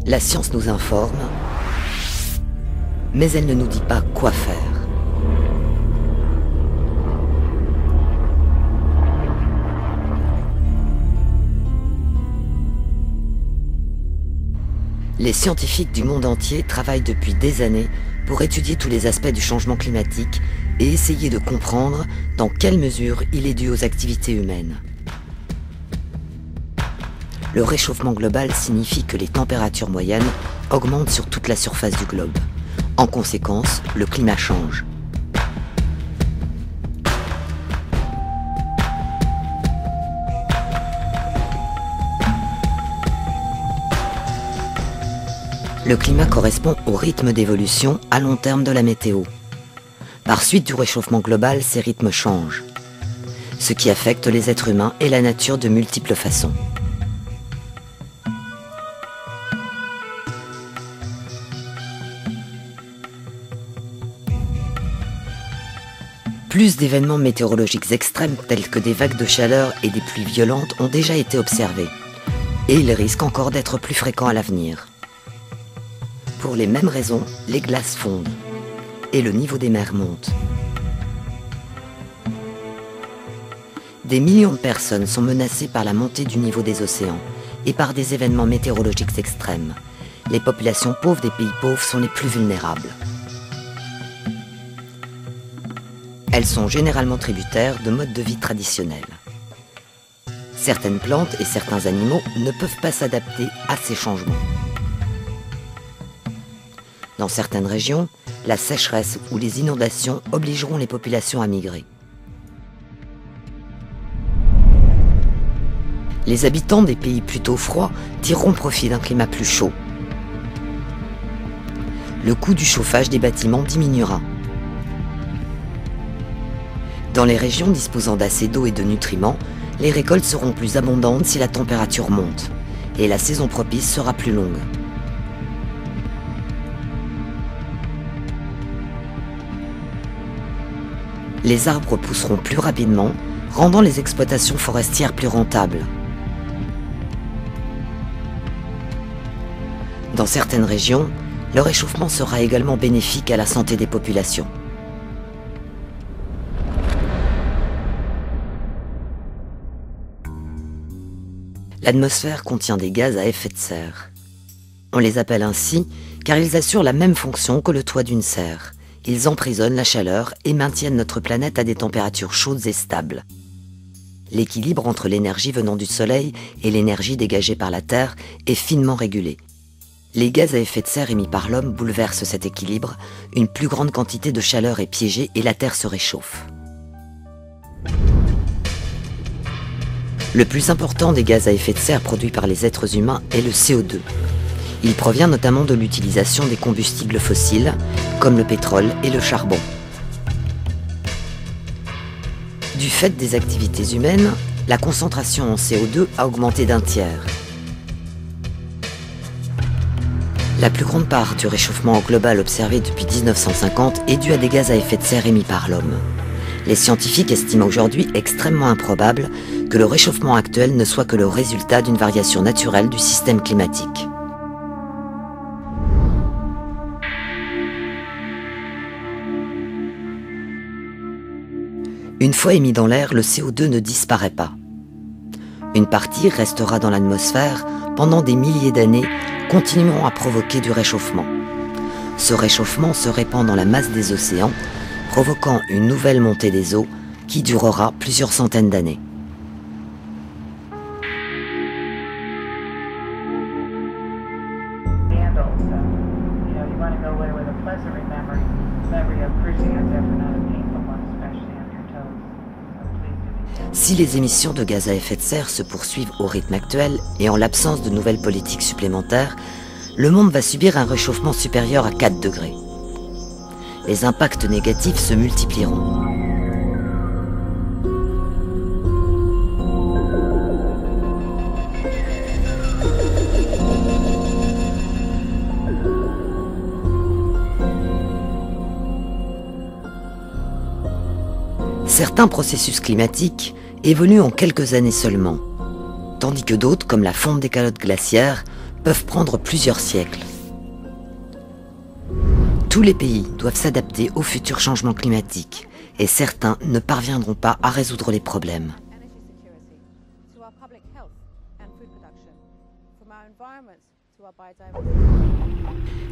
La science nous informe, mais elle ne nous dit pas quoi faire. Les scientifiques du monde entier travaillent depuis des années pour étudier tous les aspects du changement climatique et essayer de comprendre dans quelle mesure il est dû aux activités humaines. Le réchauffement global signifie que les températures moyennes augmentent sur toute la surface du globe. En conséquence, le climat change. Le climat correspond au rythme d'évolution à long terme de la météo. Par suite du réchauffement global, ces rythmes changent, ce qui affecte les êtres humains et la nature de multiples façons. Plus d'événements météorologiques extrêmes tels que des vagues de chaleur et des pluies violentes ont déjà été observés, et ils risquent encore d'être plus fréquents à l'avenir. Pour les mêmes raisons, les glaces fondent et le niveau des mers monte. Des millions de personnes sont menacées par la montée du niveau des océans et par des événements météorologiques extrêmes. Les populations pauvres des pays pauvres sont les plus vulnérables. Elles sont généralement tributaires de modes de vie traditionnels. Certaines plantes et certains animaux ne peuvent pas s'adapter à ces changements. Dans certaines régions, la sécheresse ou les inondations obligeront les populations à migrer. Les habitants des pays plutôt froids tireront profit d'un climat plus chaud. Le coût du chauffage des bâtiments diminuera. Dans les régions disposant d'assez d'eau et de nutriments, les récoltes seront plus abondantes si la température monte, et la saison propice sera plus longue. Les arbres pousseront plus rapidement, rendant les exploitations forestières plus rentables. Dans certaines régions, le réchauffement sera également bénéfique à la santé des populations. L'atmosphère contient des gaz à effet de serre. On les appelle ainsi car ils assurent la même fonction que le toit d'une serre. Ils emprisonnent la chaleur et maintiennent notre planète à des températures chaudes et stables. L'équilibre entre l'énergie venant du Soleil et l'énergie dégagée par la Terre est finement régulé. Les gaz à effet de serre émis par l'homme bouleversent cet équilibre, une plus grande quantité de chaleur est piégée et la Terre se réchauffe. Le plus important des gaz à effet de serre produits par les êtres humains est le CO2. Il provient notamment de l'utilisation des combustibles fossiles, comme le pétrole et le charbon. Du fait des activités humaines, la concentration en CO2 a augmenté d'un tiers. La plus grande part du réchauffement global observé depuis 1950 est due à des gaz à effet de serre émis par l'homme. Les scientifiques estiment aujourd'hui extrêmement improbable que le réchauffement actuel ne soit que le résultat d'une variation naturelle du système climatique. Une fois émis dans l'air, le CO2 ne disparaît pas. Une partie restera dans l'atmosphère pendant des milliers d'années, continuant à provoquer du réchauffement. Ce réchauffement se répand dans la masse des océans, provoquant une nouvelle montée des eaux qui durera plusieurs centaines d'années. Si les émissions de gaz à effet de serre se poursuivent au rythme actuel et en l'absence de nouvelles politiques supplémentaires, le monde va subir un réchauffement supérieur à 4 degrés. Les impacts négatifs se multiplieront. Certains processus climatiques évoluent en quelques années seulement, tandis que d'autres, comme la fonte des calottes glaciaires, peuvent prendre plusieurs siècles. Tous les pays doivent s'adapter aux futurs changements climatiques et certains ne parviendront pas à résoudre les problèmes.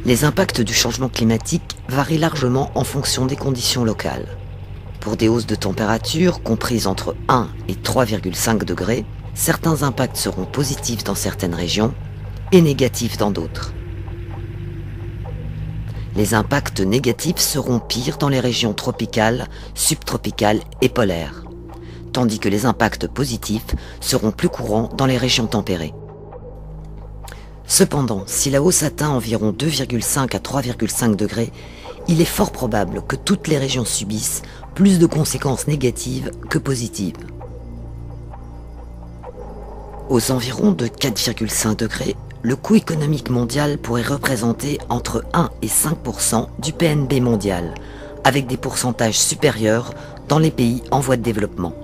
Les impacts du changement climatique varient largement en fonction des conditions locales. Pour des hausses de température comprises entre 1 et 3,5 degrés, certains impacts seront positifs dans certaines régions et négatifs dans d'autres. Les impacts négatifs seront pires dans les régions tropicales, subtropicales et polaires, tandis que les impacts positifs seront plus courants dans les régions tempérées. Cependant, si la hausse atteint environ 2,5 à 3,5 degrés, il est fort probable que toutes les régions subissent plus de conséquences négatives que positives. Aux environs de 4,5 degrés, le coût économique mondial pourrait représenter entre 1 et 5% du PNB mondial, avec des pourcentages supérieurs dans les pays en voie de développement.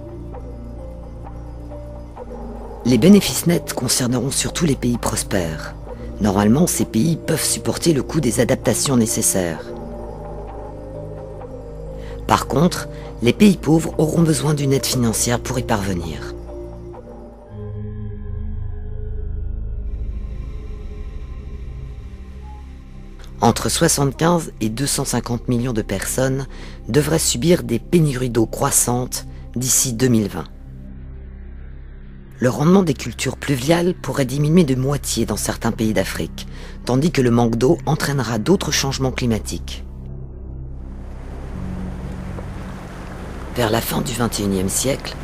Les bénéfices nets concerneront surtout les pays prospères. Normalement, ces pays peuvent supporter le coût des adaptations nécessaires. Par contre, les pays pauvres auront besoin d'une aide financière pour y parvenir. Entre 75 et 250 millions de personnes devraient subir des pénuries d'eau croissantes d'ici 2020. Le rendement des cultures pluviales pourrait diminuer de moitié dans certains pays d'Afrique, tandis que le manque d'eau entraînera d'autres changements climatiques. Vers la fin du XXIe siècle,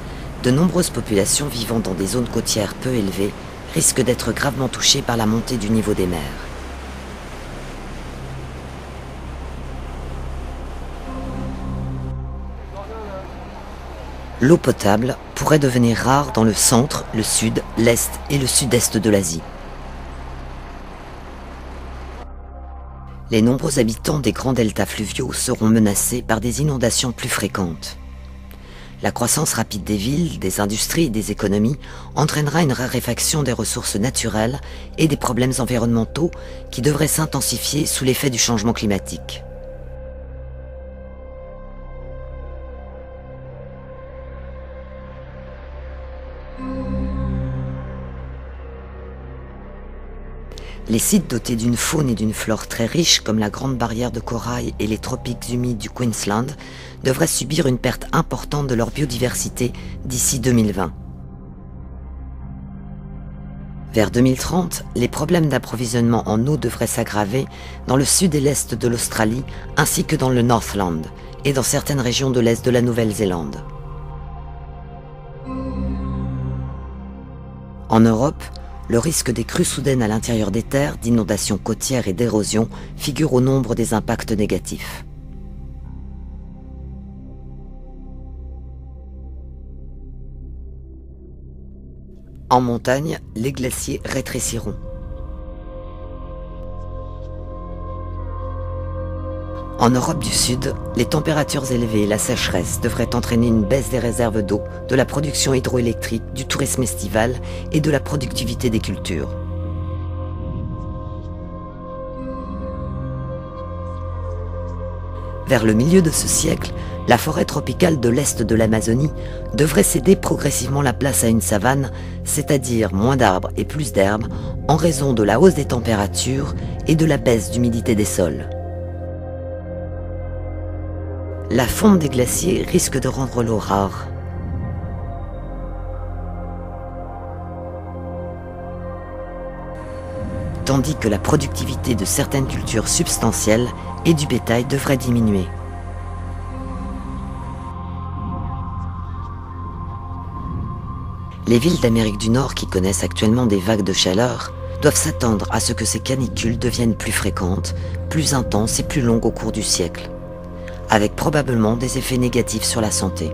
de nombreuses populations vivant dans des zones côtières peu élevées risquent d'être gravement touchées par la montée du niveau des mers. L'eau potable pourrait devenir rare dans le centre, le sud, l'est et le sud-est de l'Asie. Les nombreux habitants des grands deltas fluviaux seront menacés par des inondations plus fréquentes. La croissance rapide des villes, des industries et des économies entraînera une raréfaction des ressources naturelles et des problèmes environnementaux qui devraient s'intensifier sous l'effet du changement climatique. Les sites dotés d'une faune et d'une flore très riches, comme la Grande Barrière de Corail et les tropiques humides du Queensland, devraient subir une perte importante de leur biodiversité d'ici 2020. Vers 2030, les problèmes d'approvisionnement en eau devraient s'aggraver dans le sud et l'est de l'Australie, ainsi que dans le Northland et dans certaines régions de l'est de la Nouvelle-Zélande. En Europe, le risque des crues soudaines à l'intérieur des terres, d'inondations côtières et d'érosion figure au nombre des impacts négatifs. En montagne, les glaciers rétréciront. En Europe du Sud, les températures élevées et la sécheresse devraient entraîner une baisse des réserves d'eau, de la production hydroélectrique, du tourisme estival et de la productivité des cultures. Vers le milieu de ce siècle, la forêt tropicale de l'est de l'Amazonie devrait céder progressivement la place à une savane, c'est-à-dire moins d'arbres et plus d'herbes, en raison de la hausse des températures et de la baisse d'humidité des sols. La fonte des glaciers risque de rendre l'eau rare. Tandis que la productivité de certaines cultures substantielles et du bétail devrait diminuer. Les villes d'Amérique du Nord qui connaissent actuellement des vagues de chaleur doivent s'attendre à ce que ces canicules deviennent plus fréquentes, plus intenses et plus longues au cours du siècle, avec probablement des effets négatifs sur la santé.